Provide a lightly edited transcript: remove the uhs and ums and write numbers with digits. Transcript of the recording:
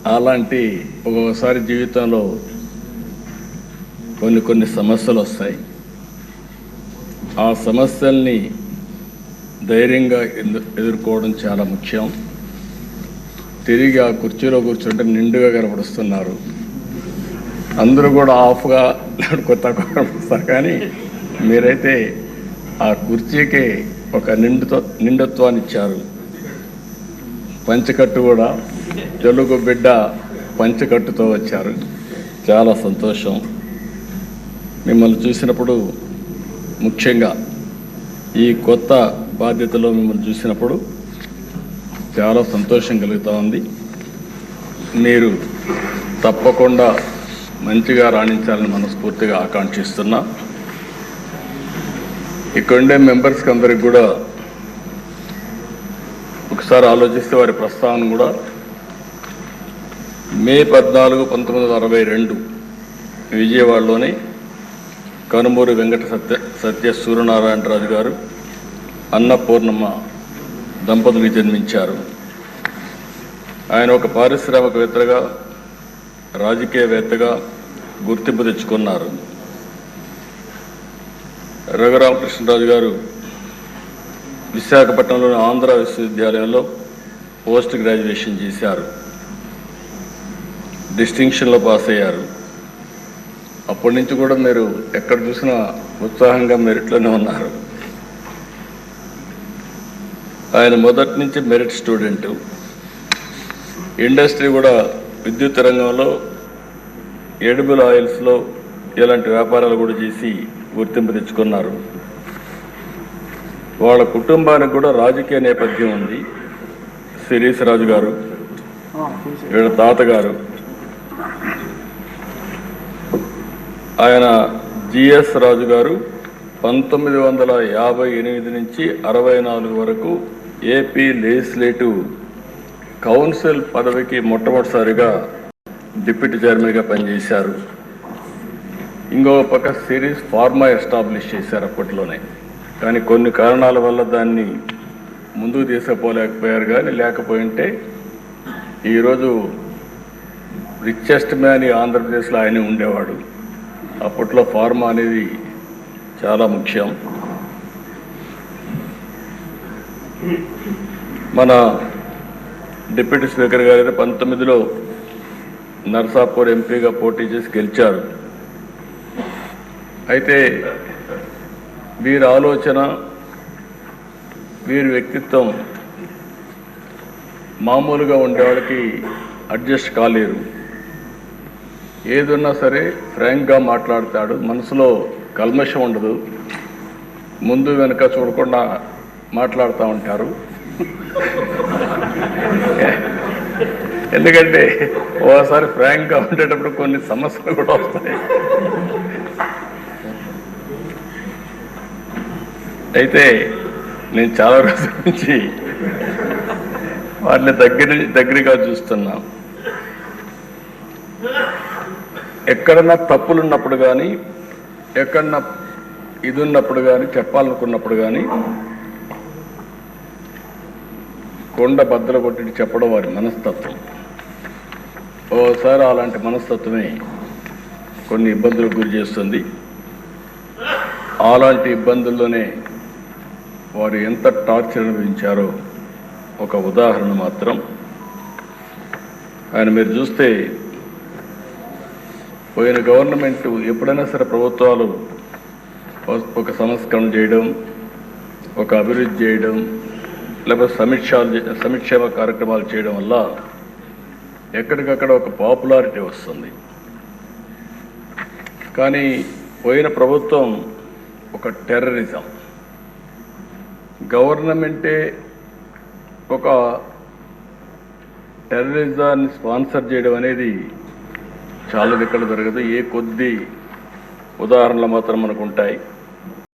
అలాంటి ఒక్కొక్కసారి జీవితంలో కొన్ని సమస్యలు వస్తాయి. ఆ సమస్యల్ని ధైర్యంగా ఎదుర్కోవడం చాలా ముఖ్యం. తిరిగి ఆ కుర్చీలో కూర్చుంటే నిండుగా కనపడుస్తున్నారు. అందరూ కూడా ఆఫ్గా కొత్త కనపడుస్తారు, కానీ మీరైతే ఆ కుర్చీకి ఒక నిండుత్వాన్ని ఇచ్చారు. పంచకట్టు కూడా తెలుగు బిడ్డ పంచకట్టుతో వచ్చారు. చాలా సంతోషం. మిమ్మల్ని చూసినప్పుడు, ముఖ్యంగా ఈ కొత్త బాధ్యతలో మిమ్మల్ని చూసినప్పుడు చాలా సంతోషం కలుగుతూ ఉంది. మీరు తప్పకుండా మంచిగా రాణించాలని మనస్ఫూర్తిగా ఆకాంక్షిస్తున్నా. ఇక్కడుండే మెంబర్స్కి అందరికి కూడా ఒకసారి ఆలోచిస్తే వారి ప్రస్తావన కూడా మే 14, 1962 విజయవాడలోని కనుమూరి వెంకట సత్య సూర్యనారాయణరాజు గారు, అన్నపూర్ణమ్మ దంపతులకు జన్మించారు. ఆయన ఒక పారిశ్రామికవేత్తగా, రాజకీయవేత్తగా గుర్తింపు తెచ్చుకున్నారు. రఘురామకృష్ణరాజు గారు విశాఖపట్నంలోని ఆంధ్ర విశ్వవిద్యాలయంలో పోస్ట్ గ్రాడ్యుయేషన్ చేశారు. డిస్టింక్షన్లో పాస్ అయ్యారు. అప్పటి నుంచి కూడా మీరు ఎక్కడ చూసినా ఉత్సాహంగా మెరిట్లోనే ఉన్నారు. ఆయన మొదటి నుంచి మెరిట్ స్టూడెంటు. ఇండస్ట్రీ కూడా విద్యుత్ రంగంలో, ఎడిబుల్ ఆయిల్స్లో ఇలాంటి వ్యాపారాలు కూడా చేసి గుర్తింపు తెచ్చుకున్నారు. వాళ్ళ కుటుంబానికి కూడా రాజకీయ నేపథ్యం ఉంది. శిరీష్ రాజు గారు, వీళ్ళ తాతగారు, ఆయన జిఎస్ రాజు గారు 1958 నుంచి 64 వరకు ఏపీ లెజిస్లేటివ్ కౌన్సిల్ పదవికి మొట్టమొదటిసారిగా డిప్యూటీ చైర్మన్గా పనిచేశారు. ఇంకో పక్క సిరీస్ ఫార్మా ఎస్టాబ్లిష్ చేశారు అప్పట్లోనే, కానీ కొన్ని కారణాల వల్ల దాన్ని ముందుకు తీసుకుపోలేకపోయారు. కానీ లేకపోయింటే ఈరోజు రిచెస్ట్ మ్యాన్ ఈ ఆంధ్రప్రదేశ్లో ఆయనే ఉండేవాడు. అప్పట్లో ఫార్మా అనేది చాలా ముఖ్యం. మన డిప్యూటీ స్పీకర్ గారు 19లో నర్సాపూర్ ఎంపీగా పోటీ చేసి గెలిచారు. అయితే వీరి ఆలోచన, వీరి వ్యక్తిత్వం మామూలుగా ఉండేవాళ్ళకి అడ్జస్ట్ కాలేరు. ఏదున్నా సరే ఫ్రాంక్గా మాట్లాడతాడు. మనసులో కల్మషం ఉండదు. ముందు వెనుక చూడకుండా మాట్లాడుతూ ఉంటారు. ఎందుకంటే ఓసారి ఫ్రాంక్గా ఉండేటప్పుడు కొన్ని సమస్యలు కూడా వస్తాయి. అయితే నేను చాలా రోజుల నుంచి వాటిని దగ్గరగా చూస్తున్నా. ఎక్కడన్నా తప్పులు ఉన్నప్పుడు కానీ, ఎక్కడన్నా ఇది ఉన్నప్పుడు కానీ, చెప్పాలనుకున్నప్పుడు కానీ కొండ బద్దలు కొట్టి చెప్పడం వారి మనస్తత్వం. ఓసారి అలాంటి మనస్తత్వమే కొన్ని ఇబ్బందులకు గురి చేస్తుంది. అలాంటి ఇబ్బందుల్లోనే వారు ఎంత టార్చర్ అనుభవించారో ఒక ఉదాహరణ మాత్రం. ఆయన మీరు చూస్తే పోయిన గవర్నమెంట్ ఎప్పుడైనా సరే ప్రభుత్వాలు ఒక సంస్కరణ చేయడం, ఒక అభివృద్ధి చేయడం, లేకపోతే సంక్షేమ కార్యక్రమాలు చేయడం వల్ల ఎక్కడికక్కడ ఒక పాపులారిటీ వస్తుంది. కానీ పోయిన ప్రభుత్వం ఒక టెర్రరిజం, గవర్నమెంటే ఒక టెర్రరిజాన్ని స్పాన్సర్ చేయడం అనేది చాలా దిక్కలు జరగదు. ఏ కొద్ది ఉదాహరణలు మాత్రం మనకు ఉంటాయి.